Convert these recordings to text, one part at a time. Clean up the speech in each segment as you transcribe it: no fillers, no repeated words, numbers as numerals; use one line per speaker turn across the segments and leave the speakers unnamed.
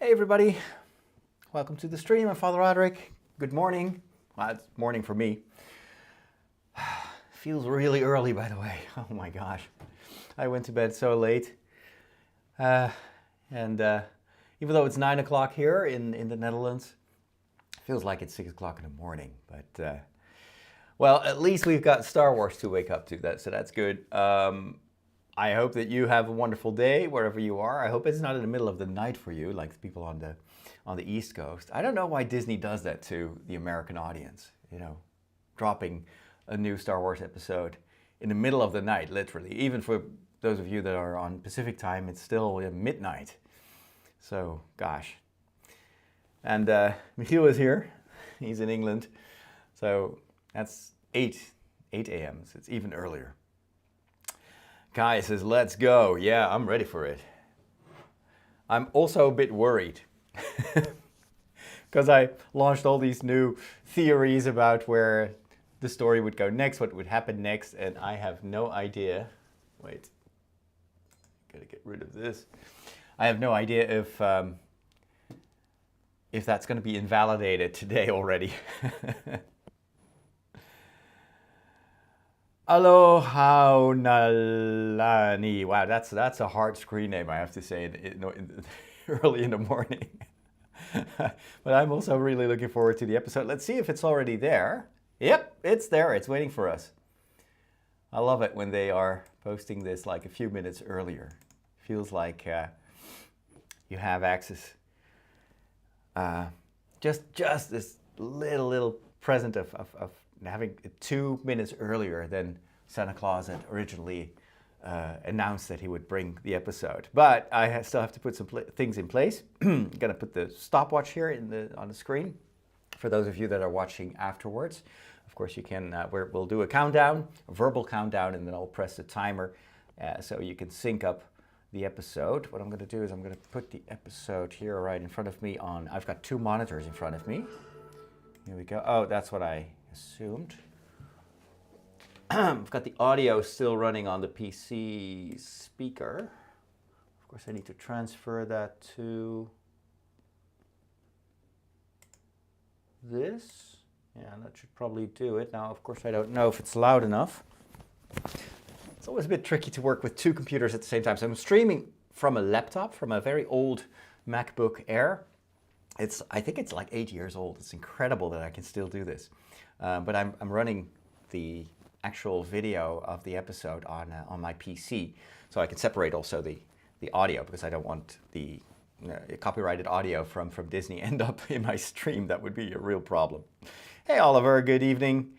Hey everybody, welcome to the stream. I'm Father Roderick. Good morning. Well, it's morning for me. Feels really early, by the way. Oh my gosh. I went to bed so late. And even though it's 9 o'clock here in the Netherlands, it feels like it's 6 o'clock in the morning. But, well, at least we've got Star Wars to wake up to, so that's good. I hope that you have a wonderful day wherever you are. I hope it's not in the middle of the night for you, like the people on the East Coast. I don't know why Disney does that to the American audience, you know, dropping a new Star Wars episode in the middle of the night, literally. Even for those of you that are on Pacific time, it's still midnight. So, gosh. And Michiel is here. He's in England. So that's 8 a.m. So it's even earlier. Kai says, let's go. Yeah, I'm ready for it. I'm also a bit worried because I launched all these new theories about where the story would go next, what would happen next, and I have no idea. Wait, gotta get rid of this. I have no idea if that's going to be invalidated today already. Aloha Nalani. Wow, that's a hard screen name, I have to say, early in the morning. But I'm also really looking forward to the episode. Let's see if it's already there. Yep, it's there. It's waiting for us. I love it when they are posting this like a few minutes earlier. Feels like you have access. Just this little present of having it 2 minutes earlier than Santa Claus had originally announced that he would bring the episode. But I still have to put some things in place. I'm going to put the stopwatch here on the screen for those of you that are watching afterwards. Of course, you can. We'll do a countdown, a verbal countdown, and then I'll press the timer so you can sync up the episode. What I'm going to do is I'm going to put the episode here right in front of me I've got 2 monitors in front of me. Here we go. Oh, that's what I assumed. I've got the audio still running on the PC speaker. Of course, I need to transfer that to this. Yeah, that should probably do it. Now, of course, I don't know if it's loud enough. It's always a bit tricky to work with 2 computers at the same time. So I'm streaming from a laptop, from a very old MacBook Air. I think it's like 8 years old. It's incredible that I can still do this. But I'm running the actual video of the episode on my PC, so I can separate also the audio, because I don't want the copyrighted audio from Disney end up in my stream. That would be a real problem. Hey Oliver, good evening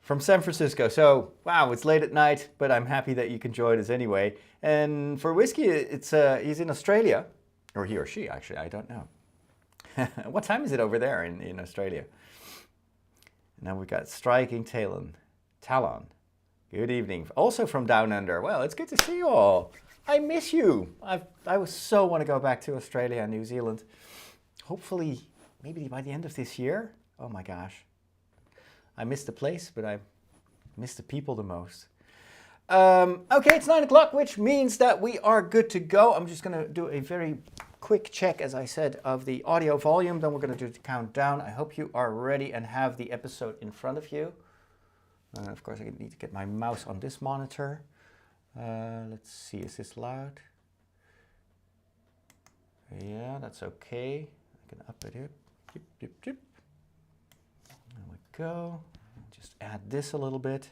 from San Francisco. So wow, it's late at night, but I'm happy that you can join us anyway. And for Whiskey, he's in Australia, or he or she actually, I don't know. What time is it over there in Australia? Now we've got Striking Talon. Good evening. Also from Down Under. Well, it's good to see you all. I miss you. I so want to go back to Australia and New Zealand. Hopefully, maybe by the end of this year. Oh my gosh. I miss the place, but I miss the people the most. Okay, it's 9 o'clock, which means that we are good to go. I'm just going to do a very quick check, as I said, of the audio volume. Then we're going to do the countdown. I hope you are ready and have the episode in front of you. Of course, I need to get my mouse on this monitor. Let's see, is this loud? Yeah, that's okay. I can up it here. There we go. Just add this a little bit.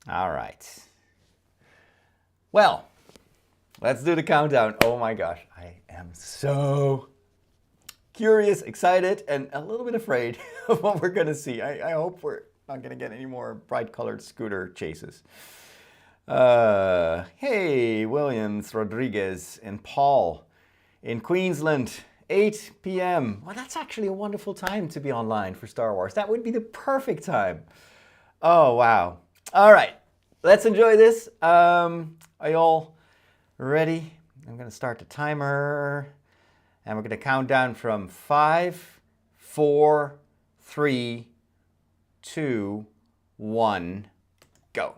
All right. Well, let's do the countdown. Oh my gosh, I am so curious, excited, and a little bit afraid of what we're going to see. I hope we're not going to get any more bright-colored scooter chases. Hey, Williams, Rodriguez, and Paul in Queensland, 8 p.m. Well, that's actually a wonderful time to be online for Star Wars. That would be the perfect time. Oh, wow. All right, let's enjoy this. Are you all ready? I'm going to start the timer. And we're going to count down from 5, 4, 3, 2, 1, go.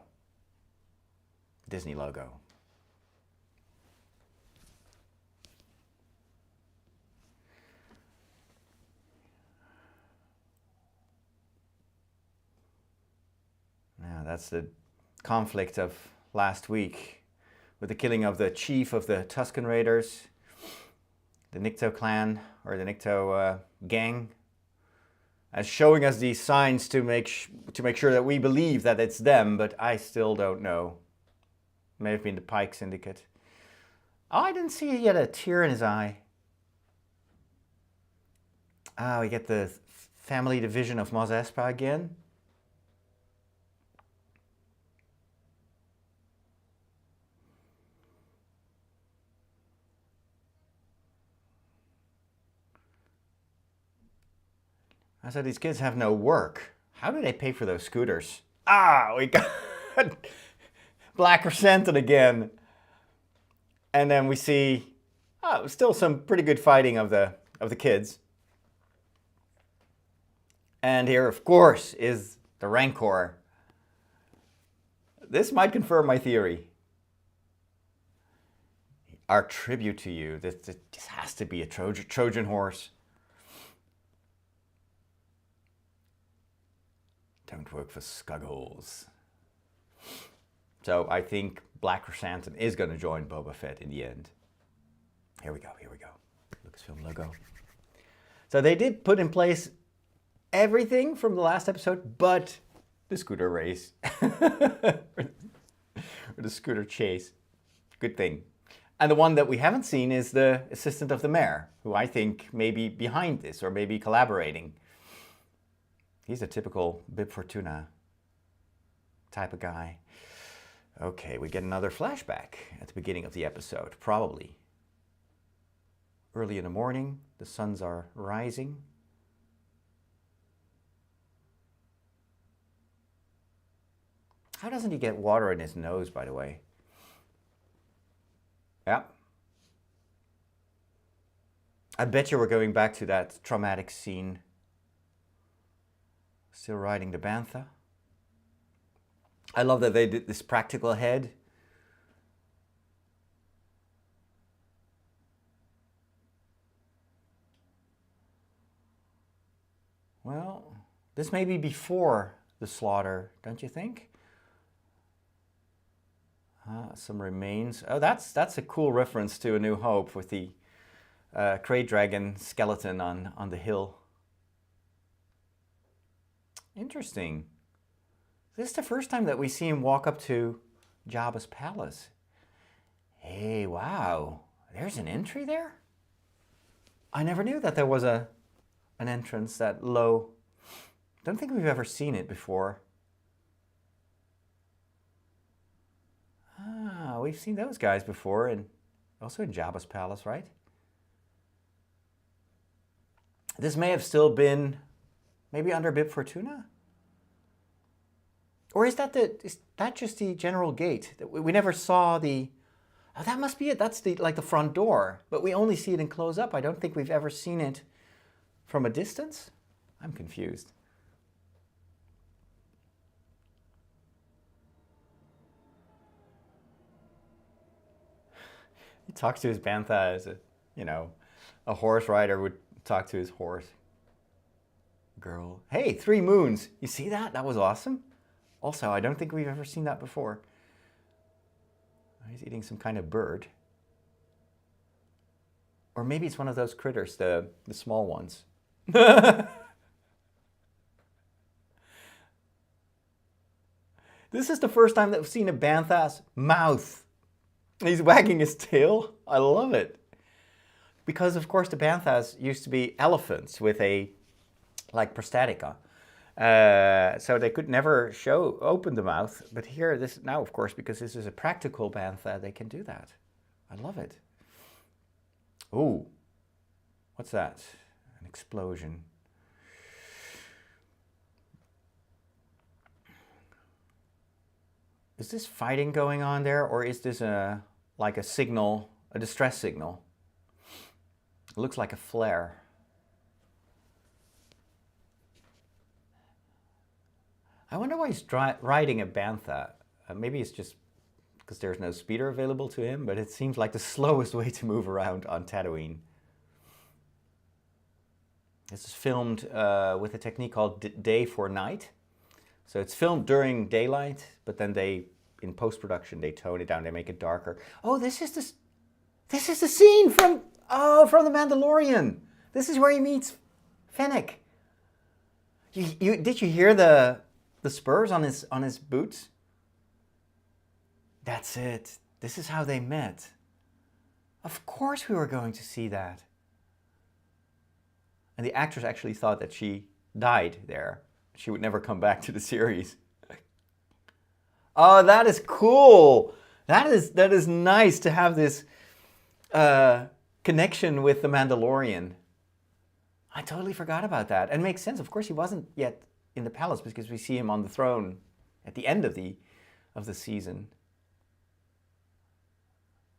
Disney logo. Now that's the conflict of last week with the killing of the chief of the Tusken Raiders, the Nikto clan, or the Nikto gang, as showing us these signs to make sure that we believe that it's them, but I still don't know. May have been the Pike Syndicate. Oh, I didn't see yet a tear in his eye. Ah, we get the family division of Mos Espa again. I said, these kids have no work. How do they pay for those scooters? Ah, we got Black Chrysanthemum again. And then we see still some pretty good fighting of the kids. And here, of course, is the Rancor. This might confirm my theory. Our tribute to you. This has to be a Trojan horse. Don't work for Scuggles. So I think Black Chrysanthemum is going to join Boba Fett in the end. Here we go, here we go. Lucasfilm logo. So they did put in place everything from the last episode, but the scooter race. Or the scooter chase. Good thing. And the one that we haven't seen is the assistant of the mayor, who I think may be behind this or maybe collaborating. He's a typical Bib Fortuna type of guy. Okay, we get another flashback at the beginning of the episode, probably. Early in the morning, the suns are rising. How doesn't he get water in his nose, by the way? Yeah. I bet you we're going back to that traumatic scene. Still riding the Bantha. I love that they did this practical head. Well, this may be before the slaughter, don't you think? Some remains. Oh, that's a cool reference to A New Hope with the Krayt Dragon skeleton on the hill. Interesting. This is the first time that we see him walk up to Jabba's palace. Hey, wow. There's an entry there? I never knew that there was an entrance that low. Don't think we've ever seen it before. Ah, we've seen those guys before, and also in Jabba's palace, right? This may have still been maybe under Bib Fortuna? Or is that just the general gate? We never saw the... Oh, that must be it. That's like the front door. But we only see it in close up. I don't think we've ever seen it from a distance. I'm confused. He talks to his Bantha as a horse rider would talk to his horse. Girl. Hey, 3 moons. You see that? That was awesome. Also, I don't think we've ever seen that before. He's eating some kind of bird. Or maybe it's one of those critters, the small ones. This is the first time that we've seen a Bantha's mouth. He's wagging his tail. I love it. Because, of course, the Banthas used to be elephants with a prosthetica. So they could never open the mouth. But here, now, of course, because this is a practical Bantha, they can do that. I love it. Ooh, what's that? An explosion. Is this fighting going on there, or is this like a signal, a distress signal? It looks like a flare. I wonder why he's riding a Bantha. Maybe it's just because there's no speeder available to him, but it seems like the slowest way to move around on Tatooine. This is filmed with a technique called day for night. So it's filmed during daylight, but then in post-production, they tone it down, they make it darker. Oh, this is the scene from The Mandalorian. This is where he meets Fennec. Did you hear the spurs on his boots? That's it. This is how they met. Of course we were going to see that. And the actress actually thought that she died there. She would never come back to the series. Oh, that is cool. That is nice to have this connection with the Mandalorian. I totally forgot about that. And it makes sense. Of course, he wasn't yet in the palace because we see him on the throne at the end of the season.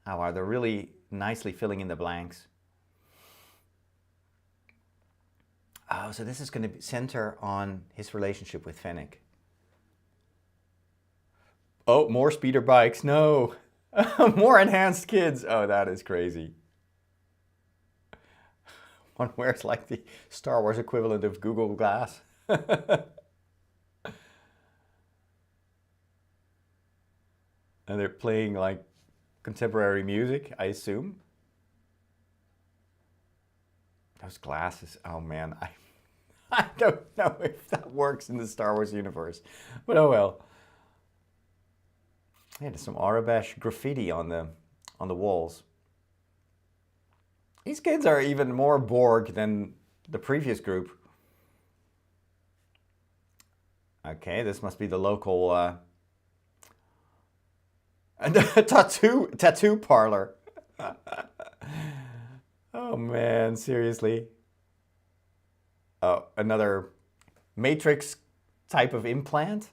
Oh, wow, they're really nicely filling in the blanks. Oh, so this is going to center on his relationship with Fennec. Oh, more speeder bikes. No. More enhanced kids. Oh, that is crazy. One wears like the Star Wars equivalent of Google Glass. And they're playing like contemporary music, I assume. Those glasses, oh man, I don't know if that works in the Star Wars universe, but oh well. Yeah, there's some Arabesh graffiti on the walls. These kids are even more Borg than the previous group. Okay, this must be the local tattoo parlor. Oh man, seriously. Oh, another Matrix type of implant.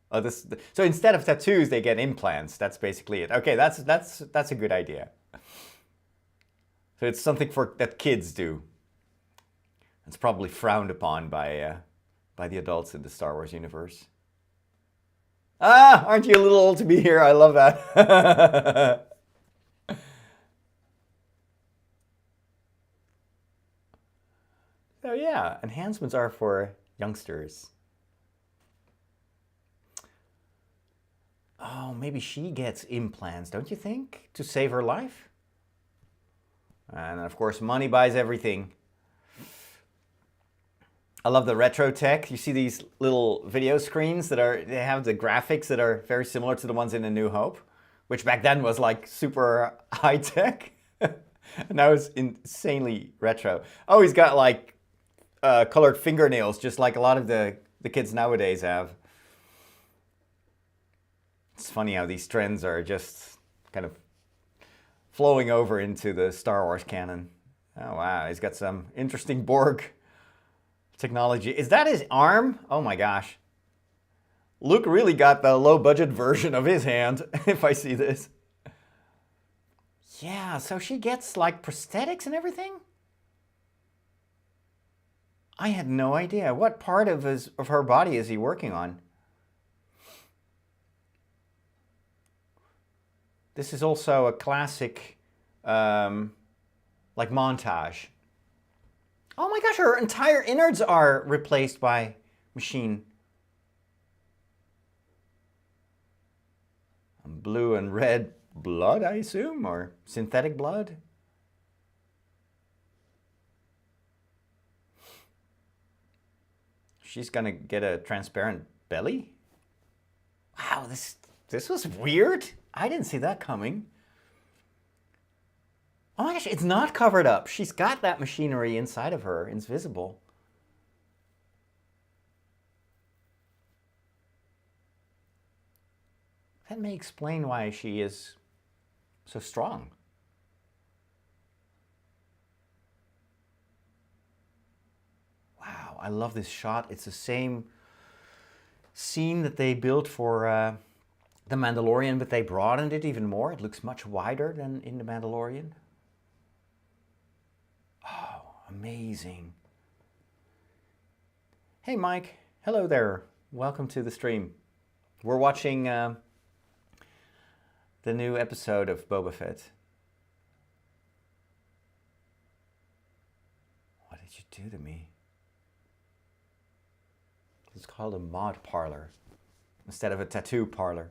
Oh, so instead of tattoos, they get implants. That's basically it. Okay, that's a good idea. So it's something that kids do. It's probably frowned upon by the adults in the Star Wars universe. Ah, aren't you a little old to be here? I love that. So yeah, enhancements are for youngsters. Oh, maybe she gets implants, don't you think? To save her life? And of course, money buys everything. I love the retro tech. You see these little video screens they have the graphics that are very similar to the ones in A New Hope, which back then was like super high tech. And now it's insanely retro. Oh, he's got like colored fingernails, just like a lot of the kids nowadays have. It's funny how these trends are just kind of flowing over into the Star Wars canon. Oh wow, he's got some interesting Borg technology. Is that his arm? Oh my gosh. Luke really got the low budget version of his hand, if I see this. Yeah, so she gets like prosthetics and everything? I had no idea. What part of her body is he working on? This is also a classic, like montage. Oh my gosh, her entire innards are replaced by machine. Blue and red blood, I assume, or synthetic blood. She's gonna get a transparent belly? Wow, this was weird. I didn't see that coming. Oh my gosh, it's not covered up. She's got that machinery inside of her. It's visible. That may explain why she is so strong. Wow, I love this shot. It's the same scene that they built for The Mandalorian, but they broadened it even more. It looks much wider than in The Mandalorian. Oh, amazing. Hey, Mike. Hello there. Welcome to the stream. We're watching the the new episode of Boba Fett. What did you do to me? It's called a mod parlor instead of a tattoo parlor.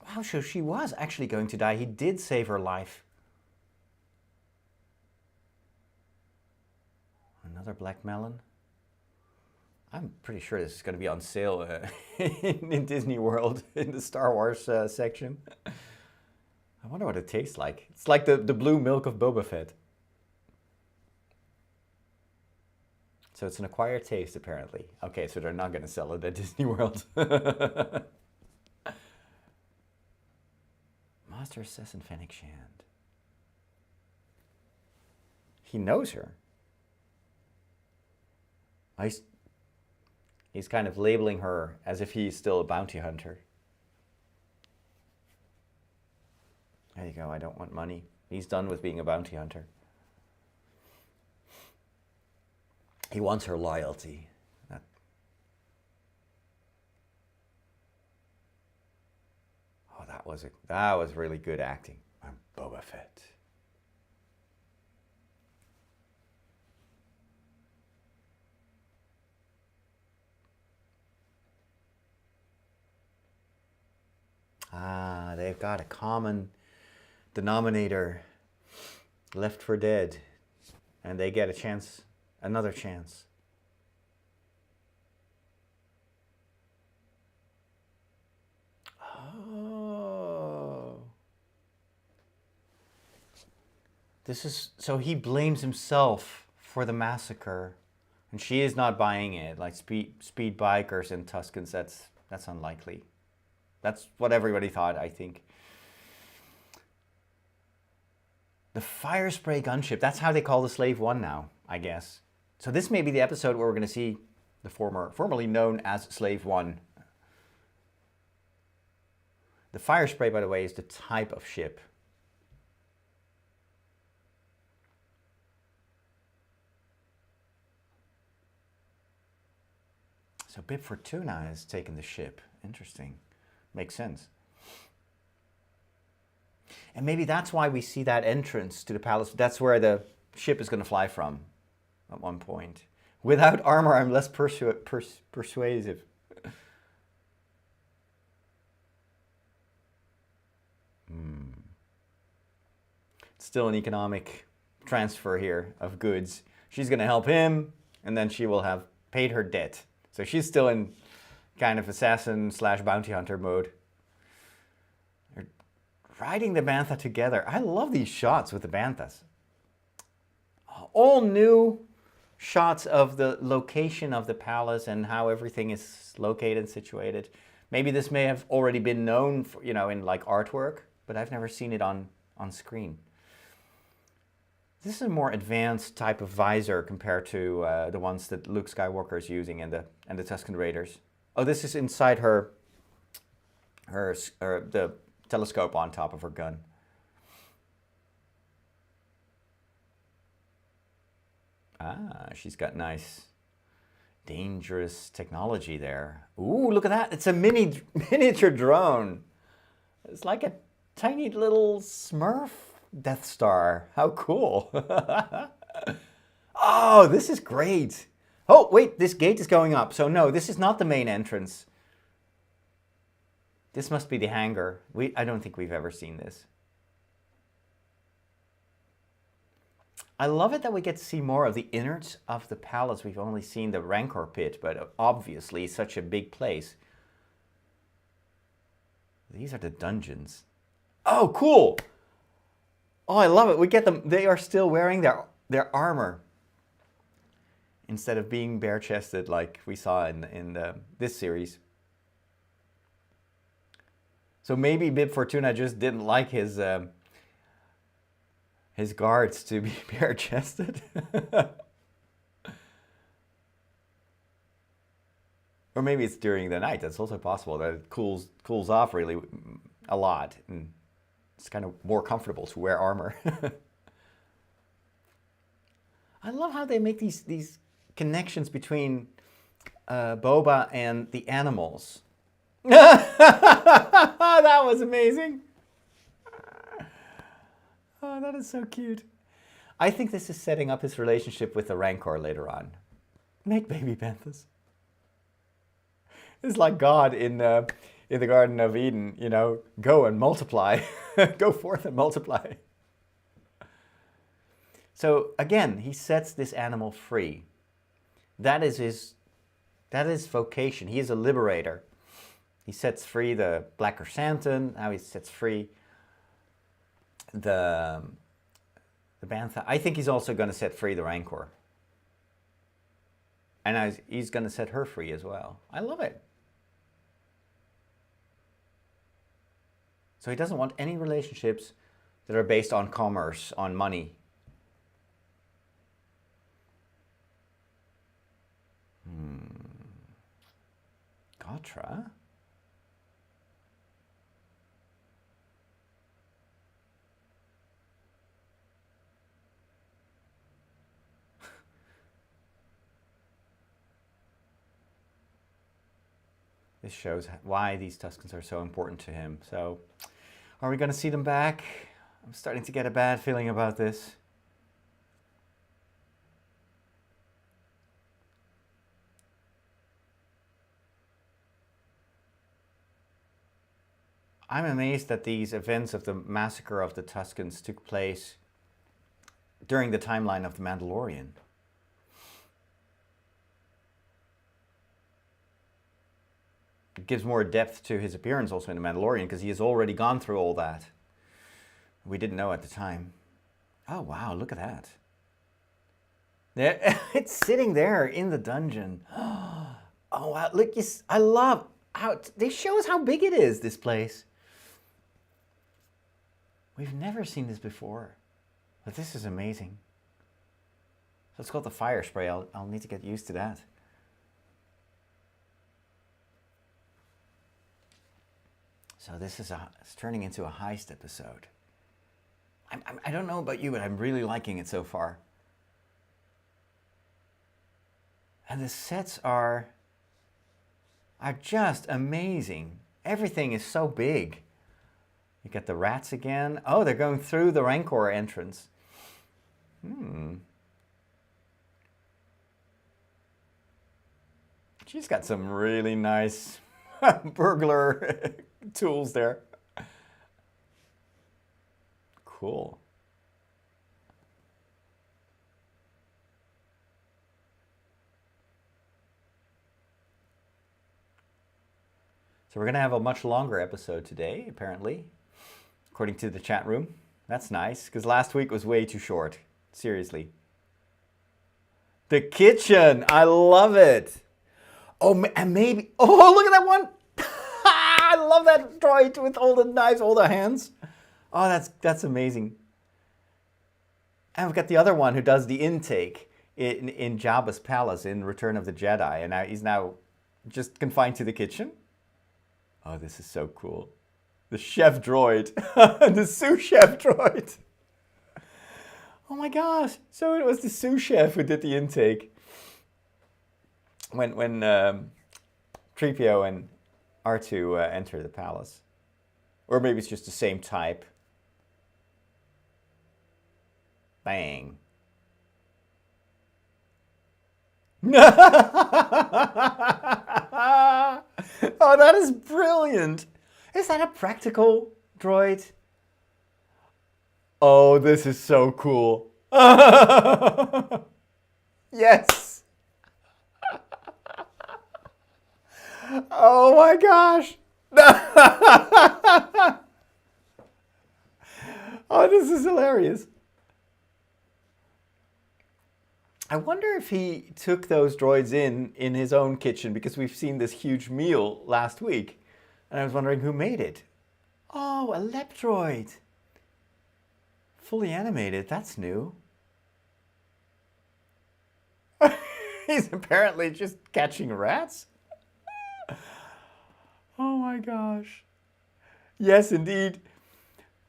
Wow, so she was actually going to die. He did save her life. Another black melon. I'm pretty sure this is going to be on sale in Disney World in the Star Wars section. I wonder what it tastes like. It's like the blue milk of Boba Fett. So it's an acquired taste, apparently. Okay, so they're not going to sell it at Disney World. Master Assassin Fennec Shand. He knows her. He's kind of labeling her as if he's still a bounty hunter. There you go, I don't want money. He's done with being a bounty hunter. He wants her loyalty. Oh, that was really good acting. I'm Boba Fett. Ah, they've got a common denominator. Left for Dead. And they get a chance, another chance. Oh. This is, so he blames himself for the massacre. And she is not buying it. Like speed bikers and Tuskens, that's unlikely. That's what everybody thought, I think. The fire spray gunship, that's how they call the Slave One now, I guess. So this may be the episode where we're going to see the formerly known as Slave One. The fire spray, by the way, is the type of ship. So Bib Fortuna has taken the ship. Interesting. Makes sense. And maybe that's why we see that entrance to the palace. That's where the ship is going to fly from at one point. Without armor, I'm less persuasive. Still an economic transfer here of goods. She's going to help him, and then she will have paid her debt. So she's still in kind of assassin / bounty hunter mode. They're riding the bantha together. I love these shots with the banthas. All new shots of the location of the palace and how everything is located and situated. Maybe this may have already been known for, in like artwork, but I've never seen it on screen. This is a more advanced type of visor compared to the ones that Luke Skywalker is using and the Tusken Raiders. Oh, this is inside her the telescope on top of her gun. Ah, she's got nice, dangerous technology there. Ooh, look at that. It's a miniature drone. It's like a tiny little Smurf Death Star. How cool. Oh, this is great. Oh, wait, this gate is going up. So no, this is not the main entrance. This must be the hangar. I don't think we've ever seen this. I love it that we get to see more of the innards of the palace. We've only seen the Rancor pit, but obviously such a big place. These are the dungeons. Oh, cool. Oh, I love it. We get them. They are still wearing their armor instead of being bare-chested like we saw in this series. So maybe Bib Fortuna just didn't like his guards to be bare-chested. Or maybe it's during the night. That's also possible that it cools off really a lot. And it's kind of more comfortable to wear armor. I love how they make these connections between Boba and the animals. That was amazing. Oh, that is so cute. I think this is setting up his relationship with the Rancor later on. Make baby panthers. It's like God in the Garden of Eden, you know, go and multiply. Go forth and multiply. So again, he sets this animal free. That is his vocation. He is a liberator. He sets free the Black Chrysanthemum. Now he sets free the Bantha. I think he's also going to set free the Rancor. And he's going to set her free as well. I love it. So he doesn't want any relationships that are based on commerce, on money. Gotra? This shows why these Tuskens are so important to him. So, are we going to see them back? I'm starting to get a bad feeling about this. I'm amazed that these events of the massacre of the Tuskens took place during the timeline of the Mandalorian. It gives more depth to his appearance also in the Mandalorian because he has already gone through all that. We didn't know at the time. Oh wow, look at that. There, it's sitting there in the dungeon. Oh wow, look, I love how they show us how big it is, this place. We've never seen this before, but this is amazing. So it's called the fire spray. I'll need to get used to that. So this is it's turning into a heist episode. I don't know about you, but I'm really liking it so far. And the sets are just amazing. Everything is so big. You get the rats again. Oh, they're going through the Rancor entrance. She's got some really nice burglar tools there. Cool. So we're going to have a much longer episode today, apparently, according to the chat room. That's nice, because last week was way too short. Seriously. The kitchen! I love it! Oh, and maybe... Oh, look at that one! I love that droid with all the knives, all the hands. Oh, that's amazing. And we've got the other one who does the intake in Jabba's palace in Return of the Jedi. And now he's now just confined to the kitchen. Oh, this is so cool. The chef droid. The sous chef droid. Oh my gosh. So it was the sous chef who did the intake. When 3PO and R2 enter the palace. Or maybe it's just the same type. Bang. Oh, that is brilliant. Is that a practical droid? Oh, this is so cool. Yes. Oh my gosh. Oh, this is hilarious. I wonder if he took those droids in his own kitchen, because we've seen this huge meal last week. And I was wondering who made it. Oh, a Leptroid. Fully animated, that's new. He's apparently just catching rats. Oh my gosh. Yes, indeed.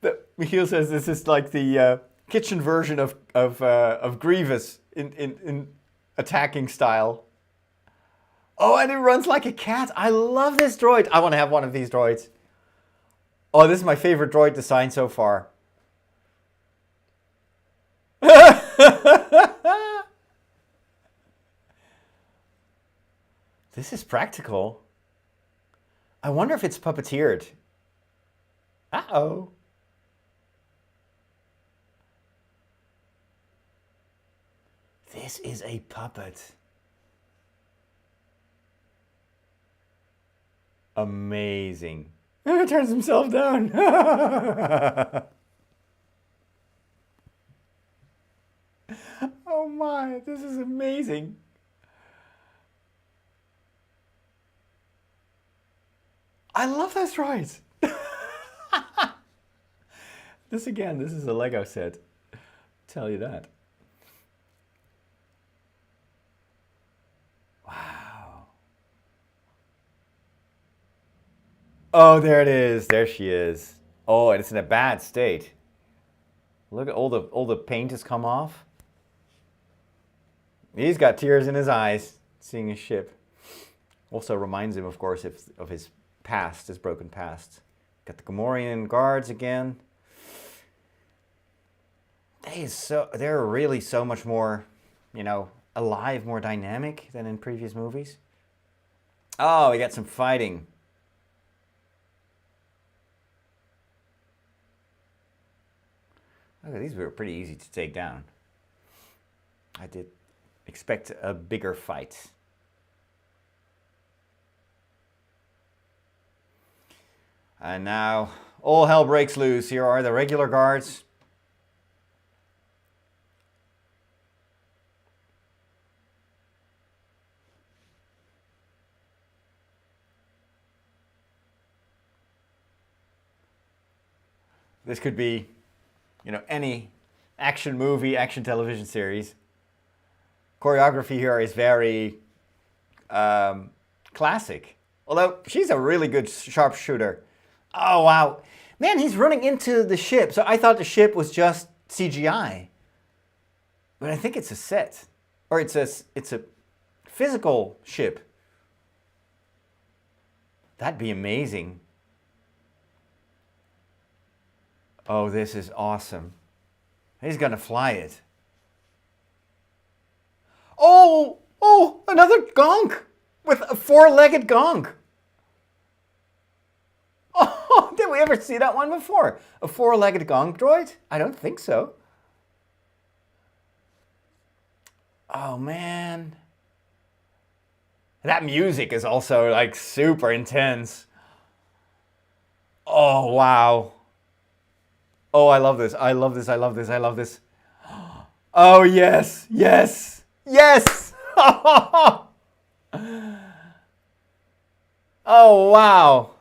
Michiel says this is like the kitchen version of Grievous in attacking style. Oh, and it runs like a cat. I love this droid. I want to have one of these droids. Oh, this is my favorite droid design so far. This is practical. I wonder if it's puppeteered. Uh-oh. This is a puppet. Amazing. He turns himself down. Oh my, this is amazing. I love those droids. This is a Lego set. I'll tell you that. Wow. Oh, there it is. There she is. Oh, and it's in a bad state. Look at all the paint has come off. He's got tears in his eyes seeing his ship. Also reminds him, of course, of his past, his broken past. Got the Gamorrean guards again. They're really so much more, alive, more dynamic than in previous movies. Oh, we got some fighting. Okay, these were pretty easy to take down. I did expect a bigger fight. And now all hell breaks loose. Here are the regular guards. This could be, any action movie, action television series. Choreography here is very classic. Although she's a really good sharpshooter. Oh, wow. Man, he's running into the ship. So I thought the ship was just CGI. But I think it's a set. Or it's a physical ship. That'd be amazing. Oh, this is awesome. He's going to fly it. Oh, another gonk with a four-legged gonk. Oh, did we ever see that one before? A four-legged gonk droid? I don't think so. Oh, man. That music is also like super intense. Oh, wow. Oh, I love this. I love this. I love this. I love this. Oh, yes. Yes. Yes. Oh, wow.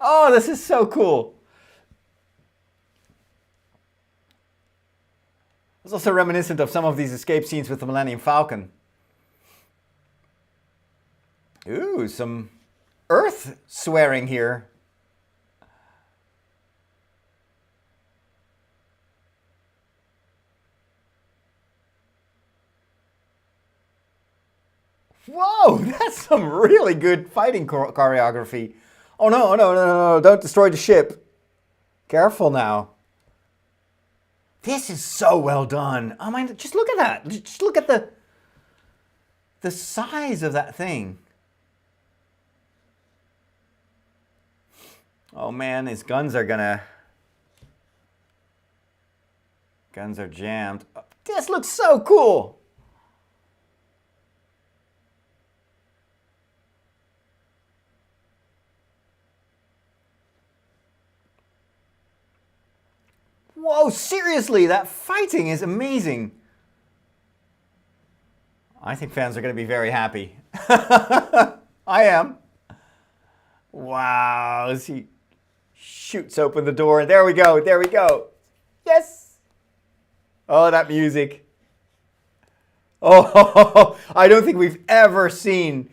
Oh, this is so cool. It's also reminiscent of some of these escape scenes with the Millennium Falcon. Ooh, some Earth swearing here. Whoa, that's some really good fighting choreography. Oh no, no, don't destroy the ship. Careful now. This is so well done. Oh my, just look at that. Just look at the size of that thing. Oh man, his guns are jammed. This looks so cool. Whoa, seriously, that fighting is amazing. I think fans are going to be very happy. I am. Wow, as he shoots open the door. There we go, there we go. Yes. Oh, that music. Oh, I don't think we've ever seen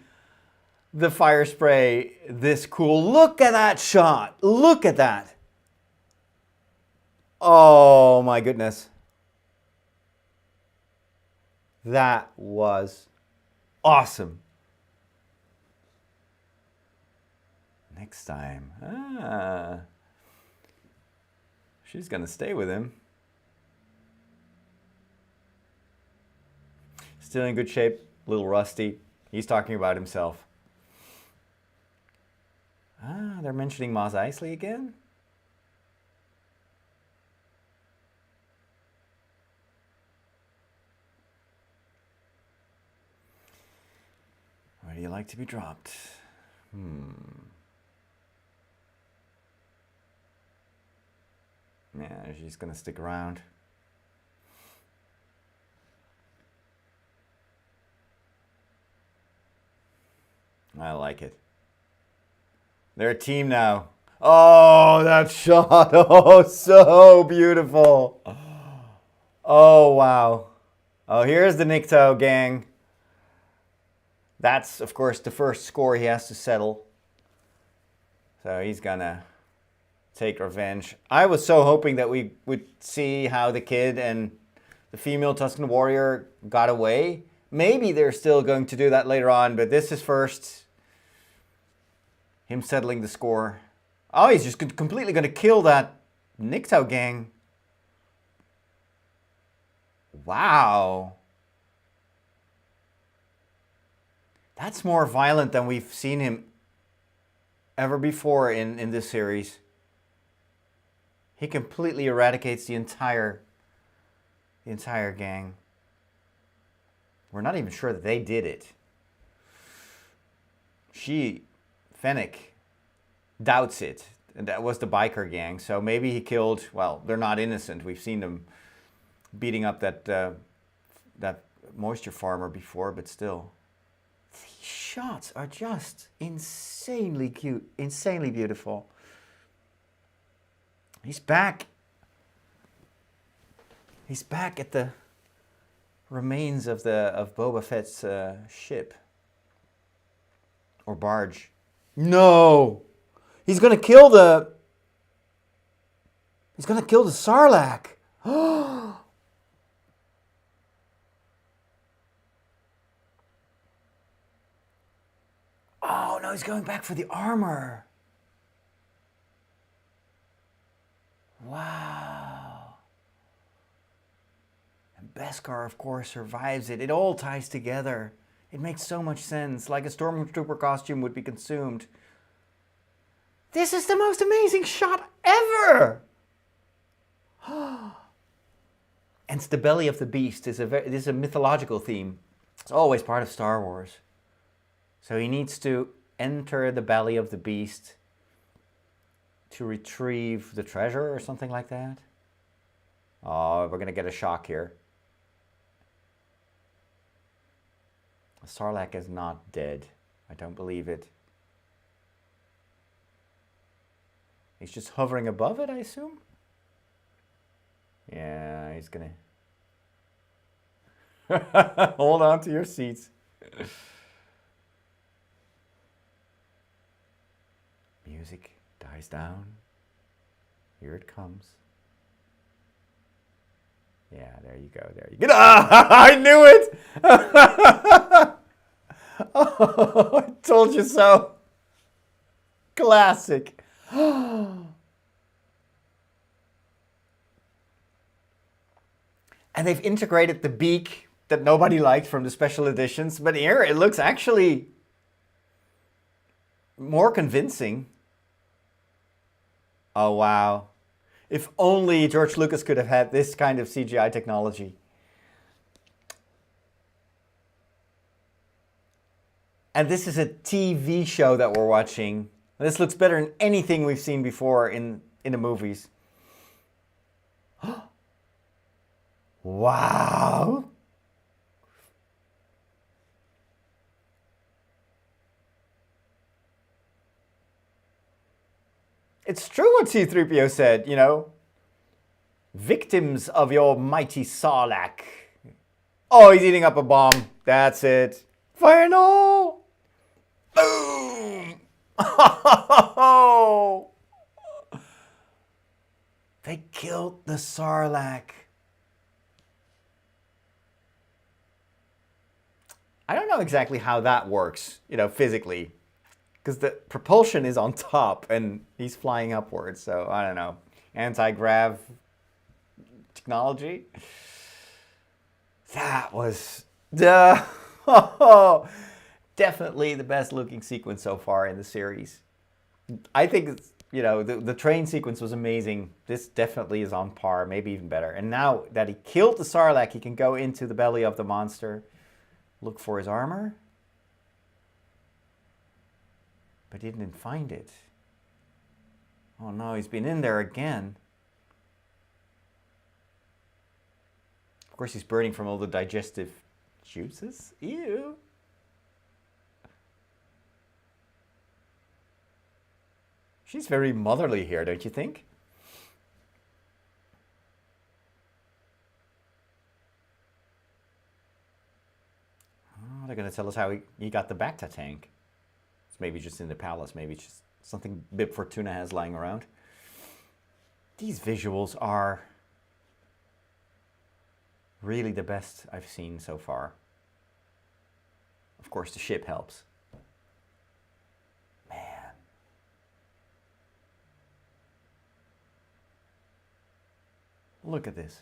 the fire spray this cool. Look at that shot. Look at that. Oh my goodness. That was awesome. Next time. Ah. She's going to stay with him. Still in good shape, a little rusty. He's talking about himself. Ah, they're mentioning Mos Eisley again? Where do you like to be dropped? Yeah, she's gonna stick around. I like it. They're a team now. Oh, that shot. Oh, so beautiful. Oh, wow. Oh, here's the Nikto gang. That's, of course, the first score he has to settle. So he's gonna take revenge. I was so hoping that we would see how the kid and the female Tusken warrior got away. Maybe they're still going to do that later on, but this is first him settling the score. Oh, he's just completely going to kill that Nikto gang. Wow. That's more violent than we've seen him ever before in this series. He completely eradicates the entire gang. We're not even sure that they did it. Fennec, doubts it. And that was the biker gang. So maybe he killed, well, they're not innocent. We've seen them beating up that moisture farmer before, but still. These shots are just insanely cute, insanely beautiful. He's back. He's back at the remains of Boba Fett's ship or barge. No, he's gonna kill the. He's gonna kill the Sarlacc. Oh no, he's going back for the armor. Wow. And Beskar, of course, survives it. It all ties together. It makes so much sense, like a stormtrooper costume would be consumed. This is the most amazing shot ever! And it's the belly of the beast. This is a mythological theme. It's always part of Star Wars. So he needs to enter the belly of the beast to retrieve the treasure or something like that. Oh, we're going to get a shock here. Sarlacc is not dead. I don't believe it. He's just hovering above it, I assume? Yeah, he's gonna... Hold on to your seats. Music dies down. Here it comes. Yeah, there you go. There you go. Ah, I knew it! Oh, I told you so. Classic. And they've integrated the beak that nobody liked from the special editions, but here it looks actually more convincing. Oh, wow. If only George Lucas could have had this kind of CGI technology. And this is a TV show that we're watching. This looks better than anything we've seen before in the movies. Wow. It's true what C-3PO said, you know. Victims of your mighty Sarlacc. Oh, he's eating up a bomb. That's it. Final. Boom. Oh. They killed the Sarlacc. I don't know exactly how that works, you know, physically. because the propulsion is on top and he's flying upwards. So I don't know, anti-grav technology. That was definitely the best looking sequence so far in the series. I think it's, you know, the train sequence was amazing. This definitely is on par, maybe even better. And now that he killed the Sarlacc, he can go into the belly of the monster, look for his armor. But he didn't find it. Oh no, he's been in there again. Of course, he's burning from all the digestive juices. Ew. She's very motherly here, don't you think? Oh, they're going to tell us how he got the Bacta tank. It's maybe just in the palace. Maybe it's just something Bib Fortuna has lying around. These visuals are really the best I've seen so far. Of course, the ship helps. Man. Look at this.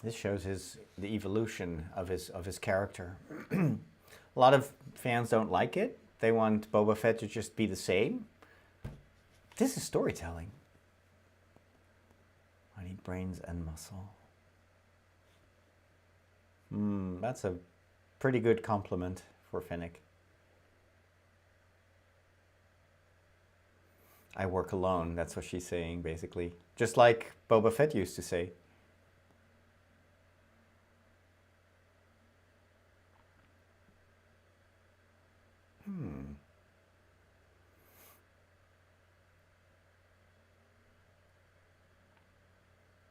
This shows the evolution of his character. A lot of fans don't like it. They want Boba Fett to just be the same. This is storytelling. I need brains and muscle. That's a pretty good compliment for Fennec. I work alone, that's what she's saying, basically. Just like Boba Fett used to say.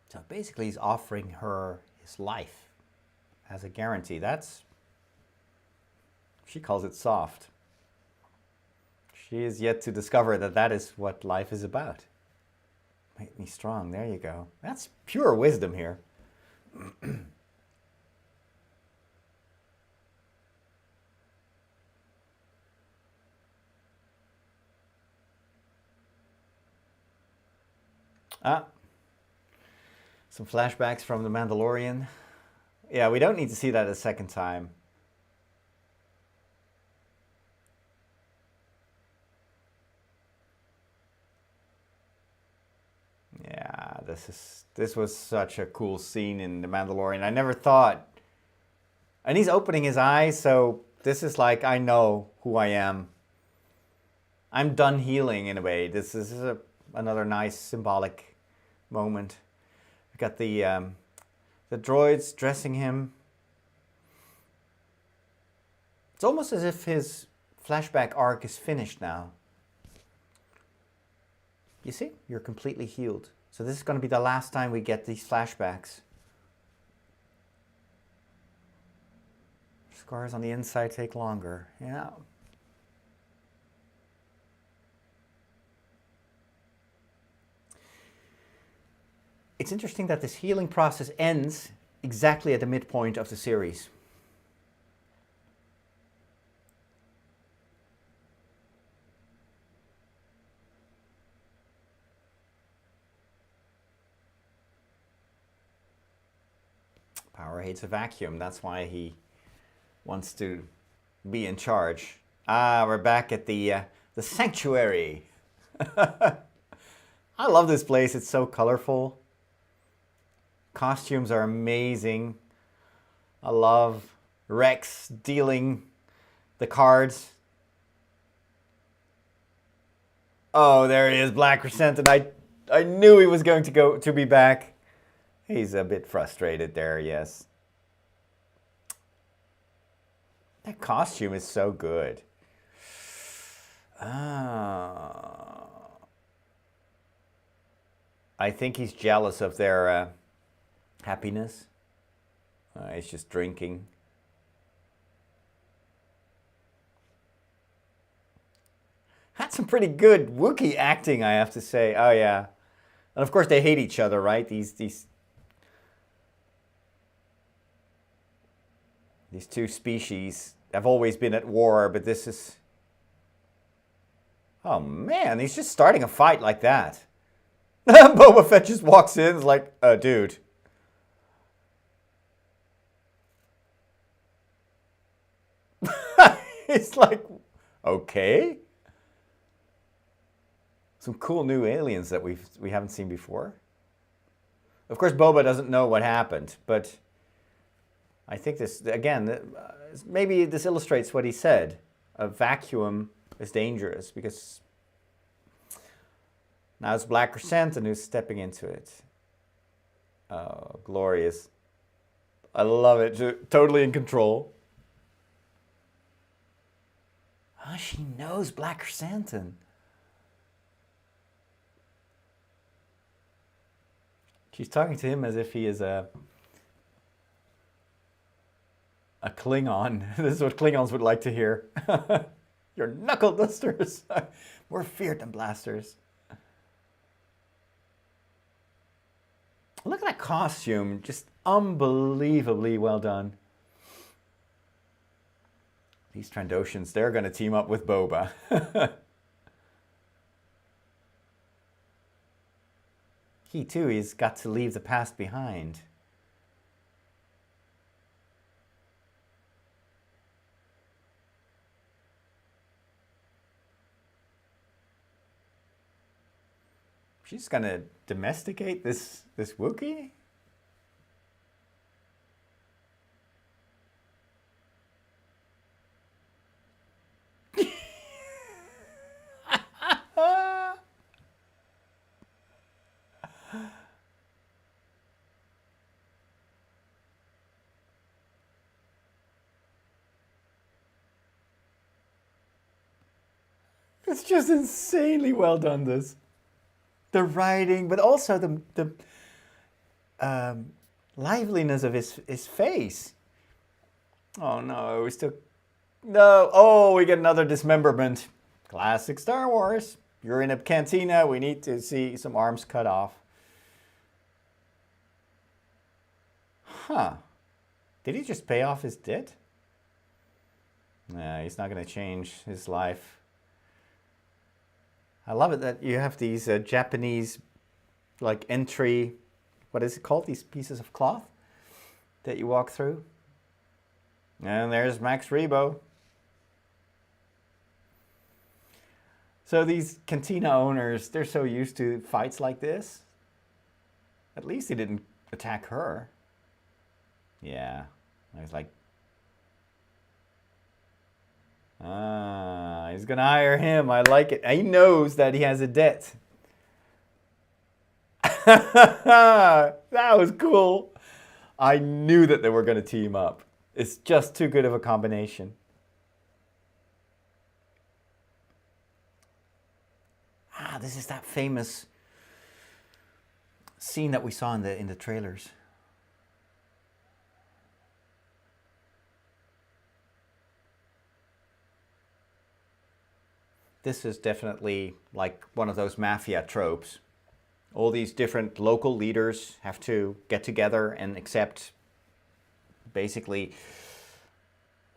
So basically he's offering her his life as a guarantee. She calls it soft. She is yet to discover that that is what life is about. Make me strong, there you go. That's pure wisdom here. Some flashbacks from The Mandalorian. Yeah, we don't need to see that a second time. Yeah, this was such a cool scene in The Mandalorian. I never thought. And he's opening his eyes, so this is like, I know who I am. I'm done healing in a way. This is another nice symbolic moment. We got the droids dressing him. It's almost as if his flashback arc is finished now. You see, you're completely healed. So this is going to be the last time we get these flashbacks. Scars on the inside take longer. Yeah. It's interesting that this healing process ends exactly at the midpoint of the series. Power hates a vacuum. That's why he wants to be in charge. We're back at the sanctuary. I love this place. It's so colorful. Costumes are amazing. I love Rex dealing the cards. Oh, there he is, Black Crescent, and I knew he was going to be back. He's a bit frustrated there, yes. That costume is so good. I think he's jealous of their happiness. He's just drinking. Had some pretty good Wookiee acting, I have to say. Oh yeah, and of course they hate each other, right? These two species have always been at war, but this is. Oh man, he's just starting a fight like that. Boba Fett just walks in, and is like, dude. It's like, okay. Some cool new aliens that we haven't seen before. Of course, Boba doesn't know what happened, but I think this, again, maybe this illustrates what he said. A vacuum is dangerous because now it's Black Chrysanthemum who's stepping into it. Oh, glorious. I love it. Totally in control. Oh, she knows Black Chrysanthemum. She's talking to him as if he is a Klingon. This is what Klingons would like to hear. You're knuckle dusters. More feared than blasters. Look at that costume. Just unbelievably well done. These Trandoshans, they're going to team up with Boba. He too, he's got to leave the past behind. She's gonna domesticate this Wookiee? It's just insanely well done, this. The writing, but also the liveliness of his face. Oh no, we still... No, oh, we get another dismemberment. Classic Star Wars. You're in a cantina, we need to see some arms cut off. Huh. Did he just pay off his debt? Nah, he's not going to change his life. I love it that you have these Japanese, like, entry, what is it called? These pieces of cloth that you walk through. And there's Max Rebo. So these cantina owners, they're so used to fights like this. At least he didn't attack her. Yeah. I was like, he's gonna hire him. I like it. He knows that he has a debt. That was cool. I knew that they were gonna team up. It's just too good of a combination. This is that famous scene that we saw in the trailers. This is definitely like one of those mafia tropes. All these different local leaders have to get together and accept basically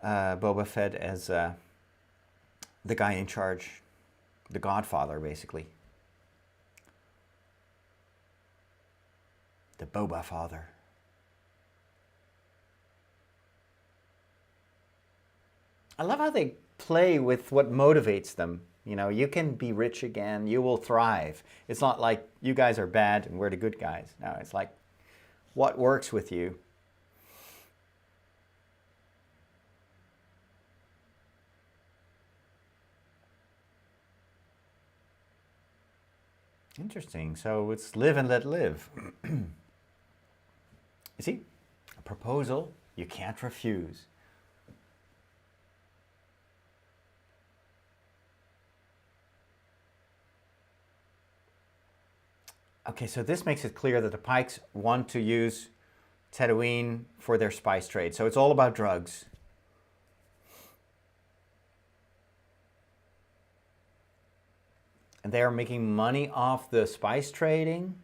Boba Fett as the guy in charge, the Godfather, basically. The Boba Father. I love how they play with what motivates them. You know, you can be rich again, you will thrive. It's not like you guys are bad and we're the good guys. No, it's like what works with you. Interesting. So it's live and let live. You see, a proposal you can't refuse. Okay, so this makes it clear that the Pikes want to use Tatooine for their spice trade. So it's all about drugs. And they are making money off the spice trading.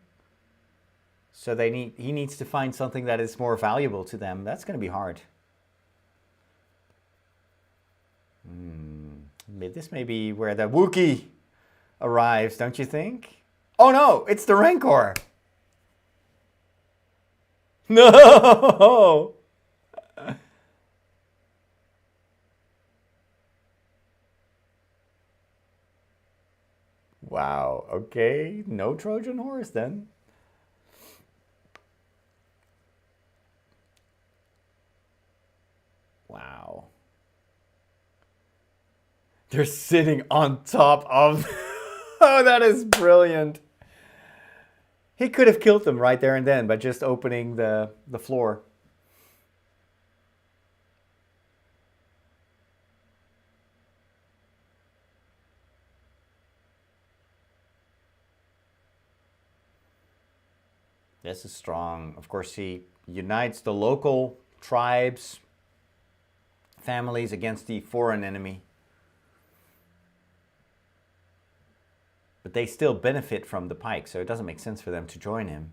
So he needs to find something that is more valuable to them. That's going to be hard. This may be where the Wookiee arrives, don't you think? Oh no, it's the Rancor. No! Wow, okay. No Trojan horse then. Wow. They're sitting on top of... Oh, that is brilliant. He could have killed them right there and then by just opening the floor. This is strong. Of course, he unites the local tribes, families against the foreign enemy. But they still benefit from the Pike, so it doesn't make sense for them to join him.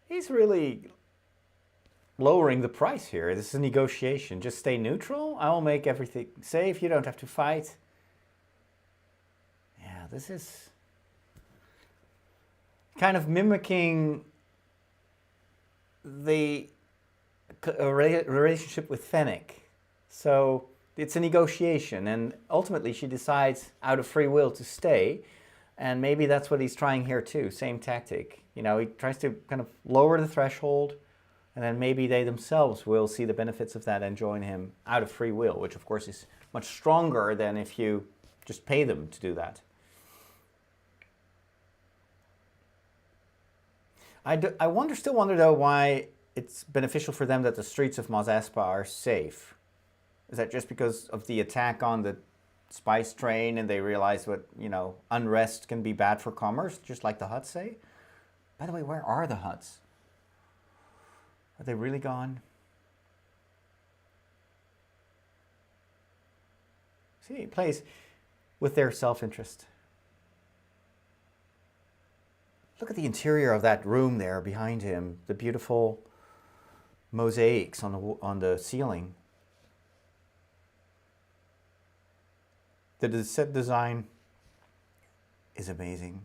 He's really lowering the price here. This is a negotiation. Just stay neutral. I will make everything safe. You don't have to fight. Yeah, this is kind of mimicking the relationship with Fennec. So it's a negotiation, and ultimately she decides out of free will to stay. And maybe that's what he's trying here too. Same tactic. You know, he tries to kind of lower the threshold, and then maybe they themselves will see the benefits of that and join him out of free will, which of course is much stronger than if you just pay them to do that. I still wonder though why it's beneficial for them that the streets of Mos Espa are safe. Is that just because of the attack on the spice train and they realize what, unrest can be bad for commerce, just like the Hutts say? By the way, where are the Hutts? Are they really gone? See, it plays with their self-interest. Look at the interior of that room there behind him. The beautiful mosaics on the ceiling. The set design is amazing.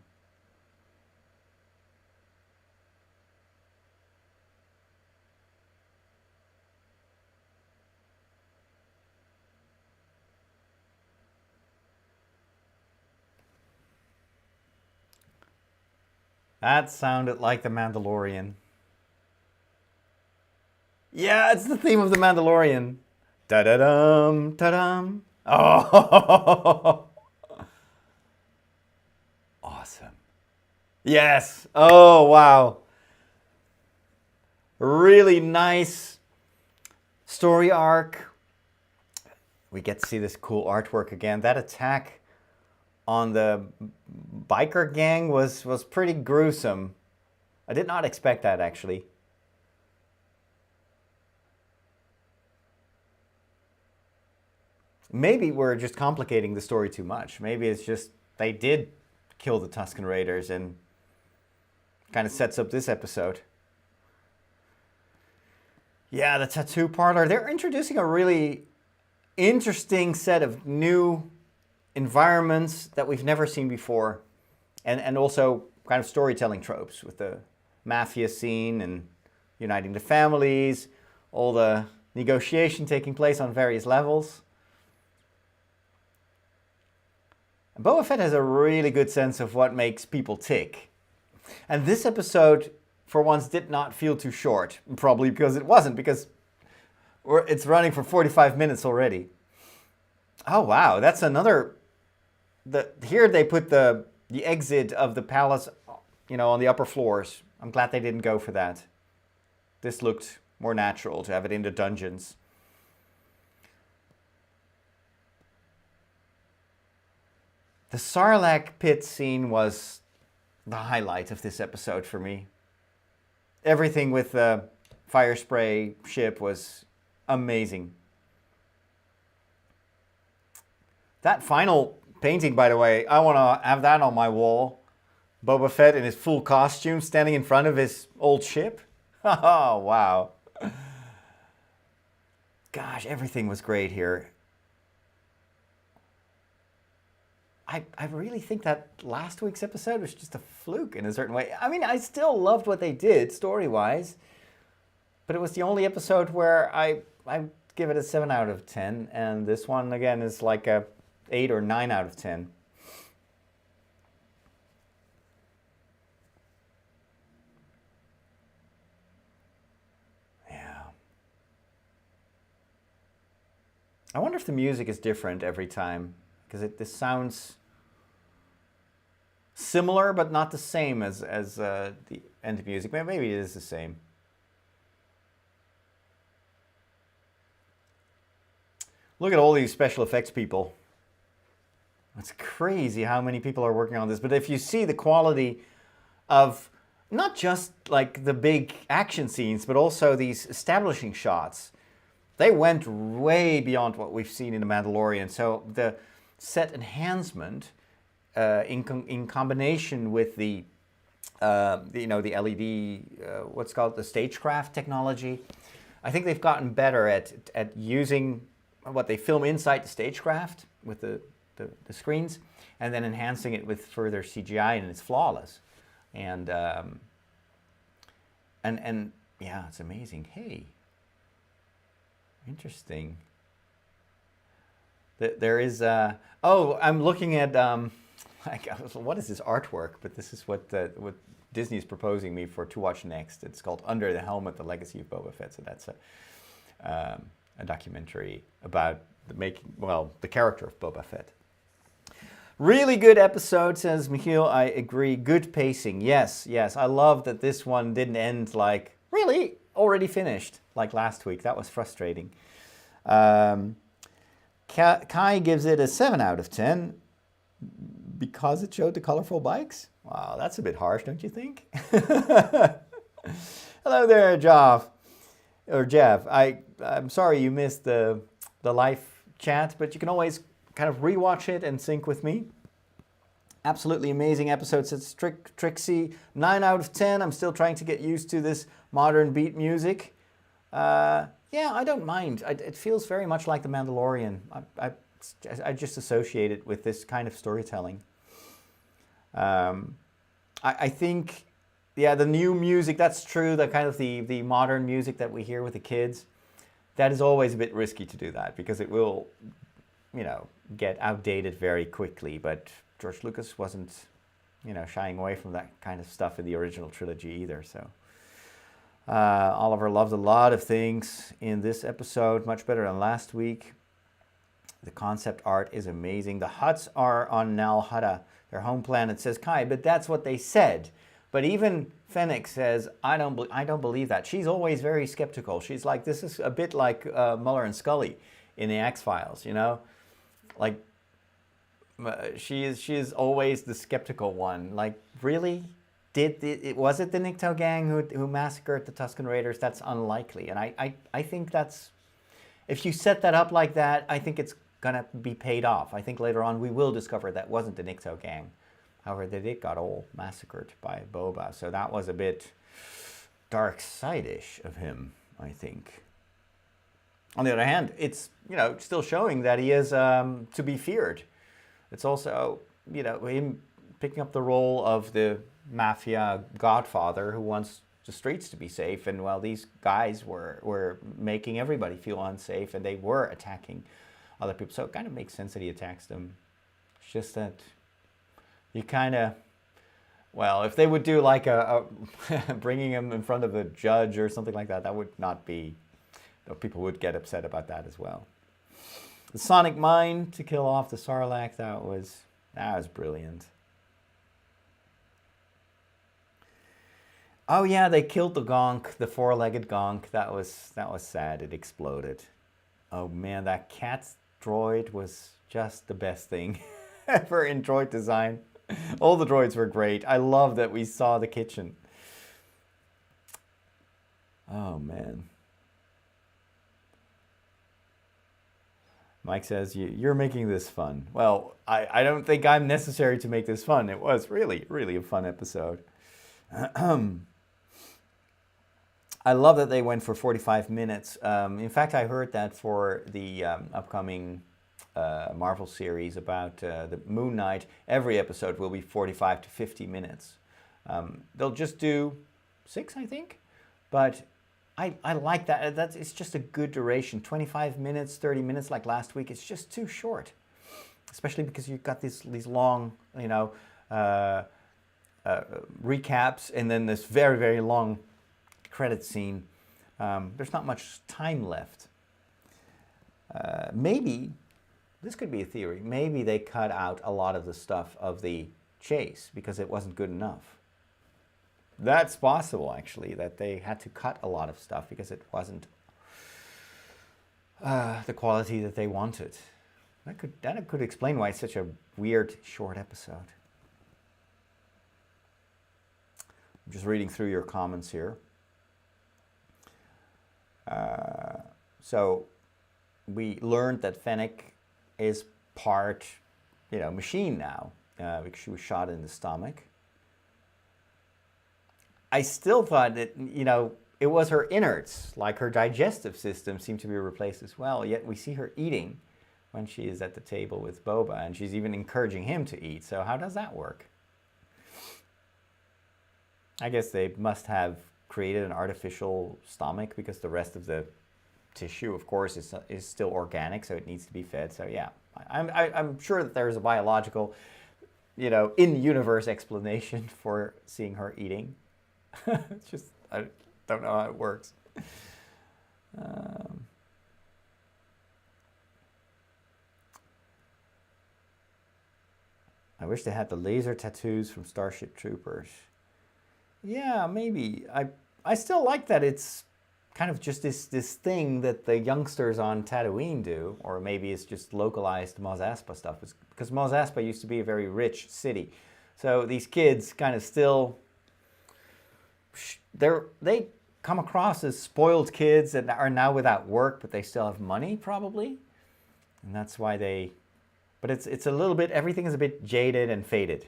That sounded like The Mandalorian. Yeah, it's the theme of The Mandalorian. Da-da-dum, ta-dum. Oh, awesome. Yes. Oh, wow. Really nice story arc. We get to see this cool artwork again. That attack on the biker gang was pretty gruesome. I did not expect that, actually. Maybe we're just complicating the story too much. Maybe it's just they did kill the Tusken Raiders and kind of sets up this episode. Yeah, the tattoo parlor. They're introducing a really interesting set of new environments that we've never seen before. And also kind of storytelling tropes with the mafia scene and uniting the families, all the negotiation taking place on various levels. And Boba Fett has a really good sense of what makes people tick. And this episode, for once, did not feel too short. Probably because it wasn't, because it's running for 45 minutes already. Oh, wow. That's another... Here they put the exit of the palace, on the upper floors. I'm glad they didn't go for that. This looked more natural to have it in the dungeons. The Sarlacc pit scene was the highlight of this episode for me. Everything with the fire spray ship was amazing. That final painting, by the way, I want to have that on my wall. Boba Fett in his full costume standing in front of his old ship. Oh, wow. Gosh, everything was great here. I really think that last week's episode was just a fluke in a certain way. I mean, I still loved what they did story-wise, but it was the only episode where I give it a 7 out of 10, and this one, again, is like a 8 or 9 out of 10. Yeah. I wonder if the music is different every time, because this sounds similar but not the same as the end music. Maybe it is the same. Look at all these special effects people. It's crazy how many people are working on this. But if you see the quality of not just like the big action scenes, but also these establishing shots, they went way beyond what we've seen in The Mandalorian. So the set enhancement in combination with the LED, what's called the stagecraft technology, I think they've gotten better at using what they film inside the stagecraft with the screens, and then enhancing it with further CGI, and it's flawless. And yeah, it's amazing. Hey, interesting. There is I'm looking at what is this artwork? But this is what Disney is proposing me to watch next. It's called Under the Helmet: The Legacy of Boba Fett. So that's a documentary about the character of Boba Fett. Really good episode, says Michiel. I agree. Good pacing. Yes. I love that this one didn't end like really already finished like last week. That was frustrating. Kai gives it a 7 out of 10 because it showed the colorful bikes. Wow, that's a bit harsh, don't you think? Hello there, Jav. I'm sorry you missed the live chat, but you can always kind of rewatch it and sync with me. Absolutely amazing episode, says Trixie. 9 out of 10. I'm still trying to get used to this modern beat music. Yeah, I don't mind. It feels very much like The Mandalorian. I just associate it with this kind of storytelling. I think, yeah, the new music, that's true. The kind of the modern music that we hear with the kids, that is always a bit risky to do that because it will, get outdated very quickly. But George Lucas wasn't, shying away from that kind of stuff in the original trilogy either. So Oliver loved a lot of things in this episode, much better than last week. The concept art is amazing. The Hutts are on Nal Hutta, their home planet, says Kai, but that's what they said. But even Fennec says, I don't believe that. She's always very skeptical. She's like, this is a bit like Mulder and Scully in the X-Files, Like, she is always the skeptical one. Like, really? Was it the Nikto gang who massacred the Tusken Raiders? That's unlikely. And I think that's, if you set that up like that, I think it's going to be paid off. I think later on we will discover that wasn't the Nikto gang. However, they did got all massacred by Boba. So that was a bit dark side-ish of him, I think. On the other hand, it's, still showing that he is to be feared. It's also, him picking up the role of the mafia godfather who wants the streets to be safe, and while these guys were making everybody feel unsafe, and they were attacking other people, so it kind of makes sense that he attacks them. It's just that you kind of, Well, if they would do like a bringing him in front of a judge or something like that, that would not be, people would get upset about that as well. The sonic mine to kill off the Sarlacc, that was brilliant. Oh yeah, they killed the gonk, the four-legged gonk. That was sad. It exploded. Oh man, that cat droid was just the best thing ever in droid design. All the droids were great. I love that we saw the kitchen. Oh man. Mike says, you're making this fun. Well, I don't think I'm necessary to make this fun. It was really, really a fun episode. I love that they went for 45 minutes. In fact, I heard that for the upcoming Marvel series about the Moon Knight, every episode will be 45 to 50 minutes. They'll just do 6, I think. But I like that. It's just a good duration. 25 minutes, 30 minutes like last week. It's just too short. Especially because you've got these long, recaps and then this very, very long credit scene. There's not much time left. Maybe, this could be a theory, maybe they cut out a lot of the stuff of the chase because it wasn't good enough. That's possible, actually, that they had to cut a lot of stuff because it wasn't the quality that they wanted. That could explain why it's such a weird, short episode. I'm just reading through your comments here. So we learned that Fennec is part, machine now, because she was shot in the stomach. I still thought that, it was her innards, like her digestive system seemed to be replaced as well, yet we see her eating when she is at the table with Boba, and she's even encouraging him to eat. So how does that work? I guess they must have created an artificial stomach because the rest of the tissue, of course, is still organic, so it needs to be fed. So yeah, I'm sure that there's a biological, in-universe explanation for seeing her eating. It's just, I don't know how it works. I wish they had the laser tattoos from Starship Troopers. Yeah, maybe. I still like that it's kind of just this thing that the youngsters on Tatooine do, or maybe it's just localized Mos Espa stuff, because Mos Espa used to be a very rich city. So these kids kind of still, they come across as spoiled kids that are now without work, but they still have money probably. And that's why but it's a little bit, everything is a bit jaded and faded.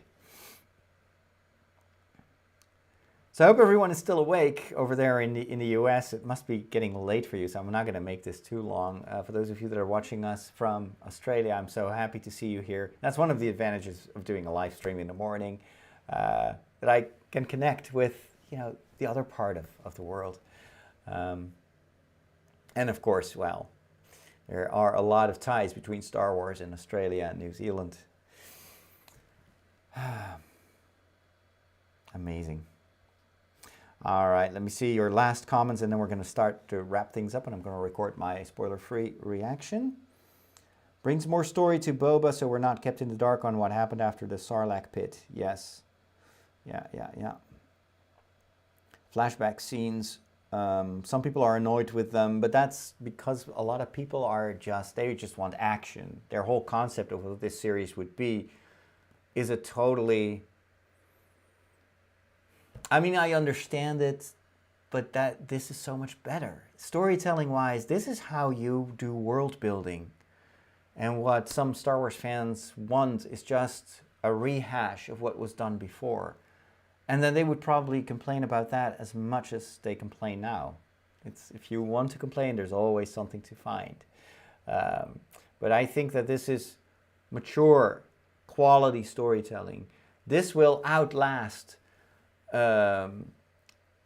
So I hope everyone is still awake over there in the US. It must be getting late for you, so I'm not going to make this too long. For those of you that are watching us from Australia, I'm so happy to see you here. That's one of the advantages of doing a live stream in the morning, that I can connect with the other part of the world. And of course, well, there are a lot of ties between Star Wars and Australia and New Zealand. Amazing. All right, let me see your last comments, and then we're going to start to wrap things up, and I'm going to record my spoiler-free reaction. Brings more story to Boba, so we're not kept in the dark on what happened after the Sarlacc pit. Yes. Yeah. Flashback scenes. Some people are annoyed with them, but that's because a lot of people they just want action. Their whole concept of what this series would be is a totally... I mean, I understand it, but this is so much better. Storytelling-wise, this is how you do world building. And what some Star Wars fans want is just a rehash of what was done before. And then they would probably complain about that as much as they complain now. If you want to complain, there's always something to find. But I think that this is mature, quality storytelling. This will outlast The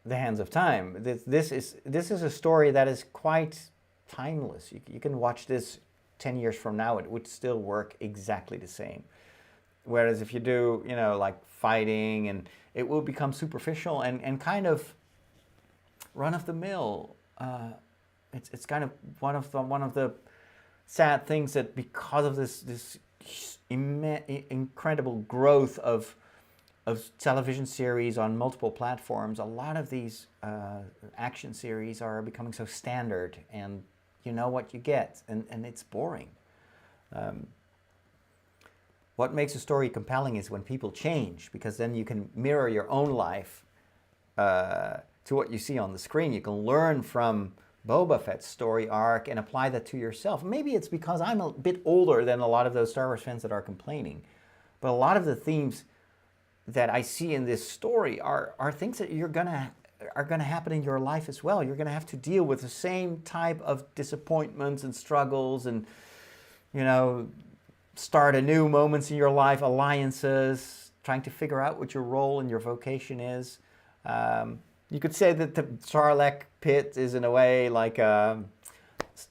Hands of Time. This is a story that is quite timeless. You can watch this 10 years from now, it would still work exactly the same. Whereas if you do, you know, like fighting, and it will become superficial and kind of run of the mill. It's kind of one of the sad things, that because of this incredible growth of television series on multiple platforms, a lot of these action series are becoming so standard, and you know what you get, and it's boring. What makes a story compelling is when people change, because then you can mirror your own life to what you see on the screen. You can learn from Boba Fett's story arc and apply that to yourself. Maybe it's because I'm a bit older than a lot of those Star Wars fans that are complaining, but a lot of the themes that I see in this story are things that are gonna happen in your life as well. You're gonna have to deal with the same type of disappointments and struggles, and you know, start anew moments in your life, alliances, trying to figure out what your role and your vocation is. You could say that the Sarlacc pit is in a way like an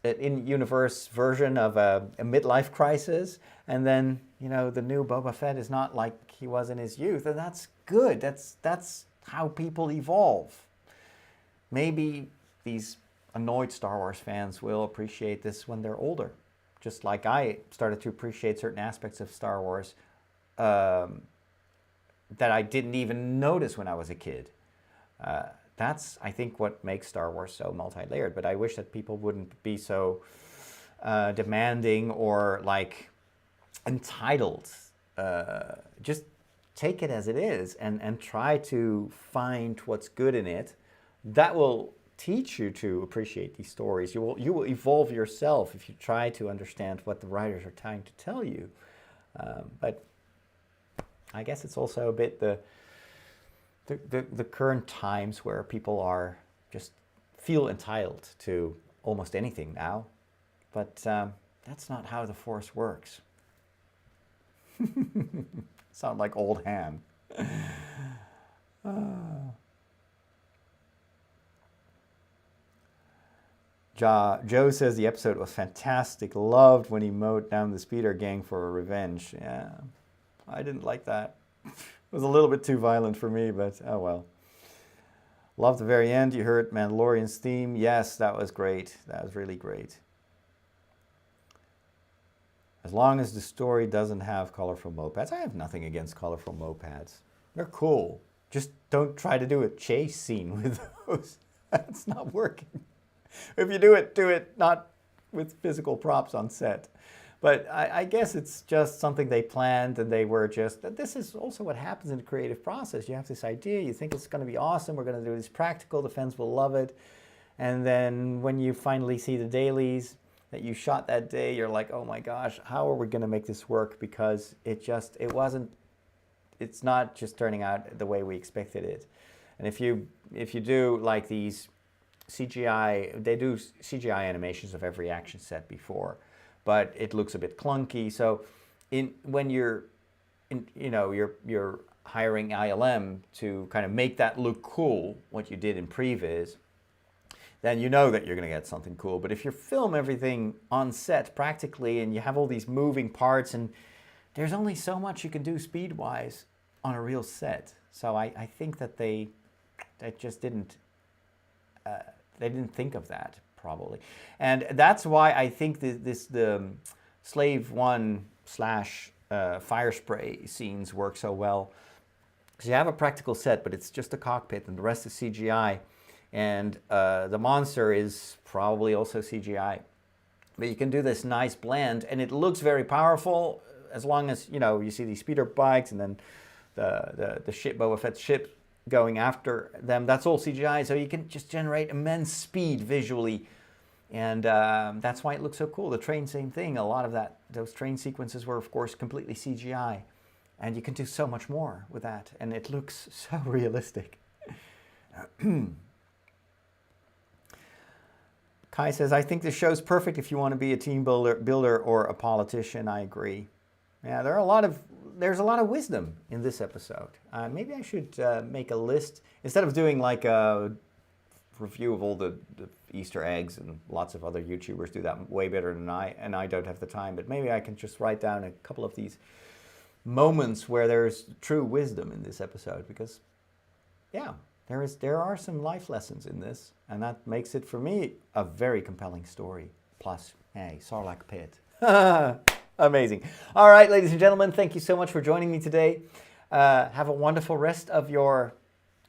in-universe version of a midlife crisis, and then, you know, the new Boba Fett is not like he was in his youth, and that's good. That's how people evolve. Maybe these annoyed Star Wars fans will appreciate this when they're older, just like I started to appreciate certain aspects of Star Wars that I didn't even notice when I was a kid. That's, I think, what makes Star Wars so multi-layered. But I wish that people wouldn't be so demanding or like entitled. Just take it as it is, and try to find what's good in it. That will teach you to appreciate these stories. You will evolve yourself if you try to understand what the writers are trying to tell you. But I guess it's also a bit the current times where people are just feel entitled to almost anything now. But that's not how the Force works. Sound like old ham. Joe says the episode was fantastic. Loved when he mowed down the speeder gang for revenge. Yeah, I didn't like that. It was a little bit too violent for me, but oh well. Loved the very end. You heard Mandalorian's theme. Yes, that was great. That was really great. As long as the story doesn't have colorful mopeds. I have nothing against colorful mopeds. They're cool. Just don't try to do a chase scene with those. That's not working. If you do it not with physical props on set. But I guess it's just something they planned, and they were just, this is also what happens in the creative process. You have this idea, you think it's going to be awesome, we're going to do this practical, the fans will love it. And then when you finally see the dailies that you shot that day, you're like, oh my gosh, how are we going to make this work? Because it's not just turning out the way we expected it. And if you do like these CGI, they do CGI animations of every action set before, but it looks a bit clunky. So when you're hiring ILM to kind of make that look cool, what you did in previs, then you know that you're going to get something cool. But if you film everything on set practically, and you have all these moving parts, and there's only so much you can do speed-wise on a real set. So I think that they just didn't they didn't think of that, probably. And that's why I think the Slave 1 / fire spray scenes work so well. Because you have a practical set, but it's just a cockpit, and the rest is CGI. And the monster is probably also CGI. But you can do this nice blend, and it looks very powerful, as long as, you see these speeder bikes, and then the ship, Boba Fett's ship, going after them. That's all CGI, so you can just generate immense speed visually, and that's why it looks so cool. The train, same thing. A lot of those train sequences were, of course, completely CGI, and you can do so much more with that, and it looks so realistic. Kai says, I think this show's perfect if you want to be a team builder or a politician. I agree. Yeah, there's a lot of wisdom in this episode. Maybe I should make a list, instead of doing like a review of all the Easter eggs, and lots of other YouTubers do that way better than I don't have the time, but maybe I can just write down a couple of these moments where there's true wisdom in this episode, because yeah, there are some life lessons in this, and that makes it for me a very compelling story. Plus, hey, Sarlacc pit. Amazing. All right, ladies and gentlemen, thank you so much for joining me today. Have a wonderful rest of your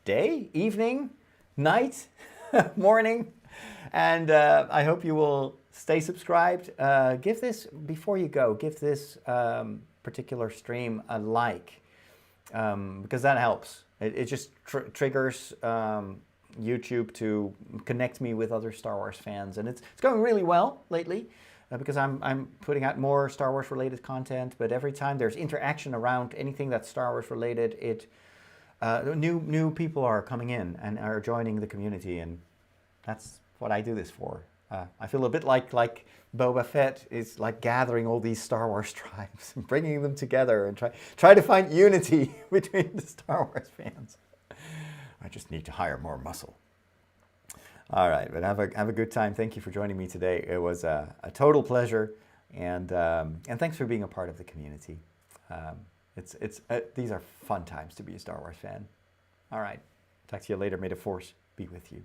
day, evening, night, morning, and I hope you will stay subscribed. Give this, before you go, give this particular stream a like, because that helps. It just triggers YouTube to connect me with other Star Wars fans, and it's going really well lately. Because I'm putting out more Star Wars related content, but every time there's interaction around anything that's Star Wars related, new people are coming in and are joining the community, and that's what I do this for. I feel a bit like Boba Fett is like gathering all these Star Wars tribes and bringing them together and try to find unity between the Star Wars fans. I just need to hire more muscle. All right, but have a good time. Thank you for joining me today. It was a total pleasure, and thanks for being a part of the community. These are fun times to be a Star Wars fan. All right, talk to you later. May the Force be with you.